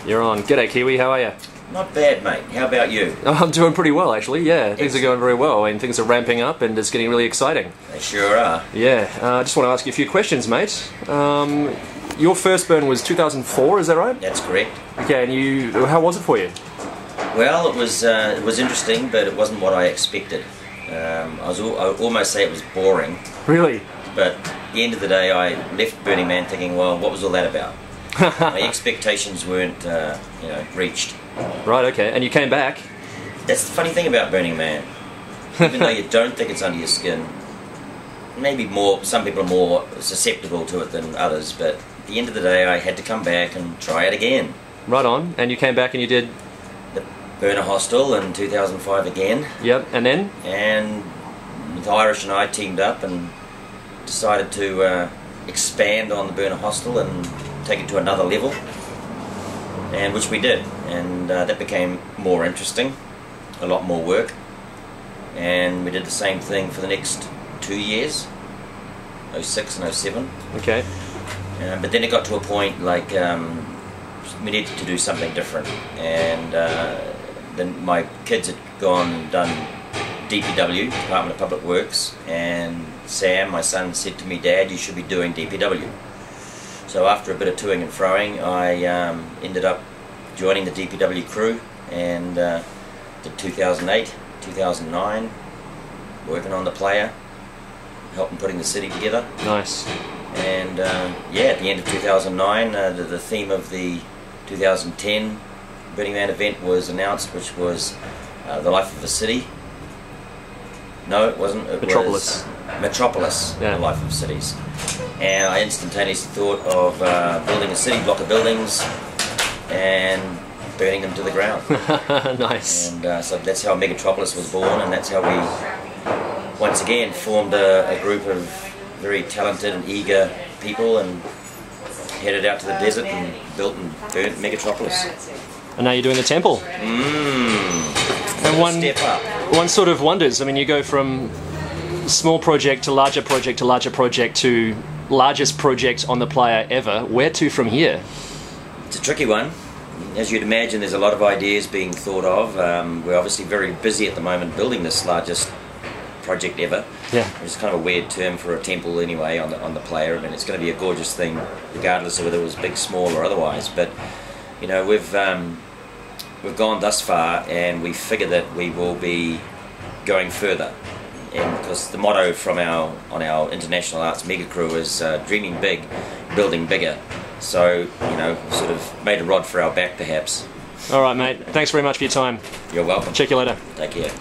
You're on. G'day, Kiwi. How are you? Not bad, mate. How about you? Oh, I'm doing pretty well, actually. Yeah, things are going very well. I mean, things are ramping up, and it's getting really exciting. They sure are. Yeah. I just want to ask you a few questions, mate. Your first burn was 2004, is that right? That's correct. Okay, and how was it for you? Well, it was interesting, but it wasn't what I expected. I almost say it was boring. Really? But at the end of the day, I left Burning Man thinking, well, what was all that about? My expectations weren't, reached. Right. Okay. And you came back. That's the funny thing about Burning Man. Even though you don't think it's under your skin, maybe some people are more susceptible to it than others. But at the end of the day, I had to come back and try it again. Right on. And you came back and you did the Burner Hostel in 2005 again. Yep. And then? And the Irish and I teamed up and decided to expand on the Burner Hostel and take it to another level, and which we did, and that became more interesting, a lot more work, and we did the same thing for the next 2 years, 06 and 07. Okay. But then it got to a point like we needed to do something different, and then my kids had gone and done DPW, Department of Public Works, and Sam, my son, said to me, "Dad, you should be doing DPW." So after a bit of toing and froing, I ended up joining the DPW crew and did 2008, 2009, working on the player, helping putting the city together. Nice. And yeah, at the end of 2009, the theme of the 2010 Burning Man event was announced, which was the life of a city. No, it wasn't. It Metropolis. was Metropolis, yeah. The life of cities. And I instantaneously thought of building a city block of buildings and burning them to the ground. Nice. And so that's how Megatropolis was born, and that's how we once again formed a group of very talented and eager people and headed out to the desert and built and burnt Megatropolis. And now you're doing the temple. And one sort of wonders, I mean, you go from small project to larger project to larger project to largest project on the player ever. Where to from here? It's a tricky one. As you'd imagine, there's a lot of ideas being thought of. We're obviously very busy at the moment building this largest project ever. Yeah. It's kind of a weird term for a temple anyway on the player. I mean, it's going to be a gorgeous thing regardless of whether it was big, small or otherwise. But you know, we've gone thus far, and we figure that we will be going further. And because the motto on our International Arts Megacrew is dreaming big, building bigger. So, you know, sort of made a rod for our back, perhaps. All right, mate. Thanks very much for your time. You're welcome. Check you later. Take care.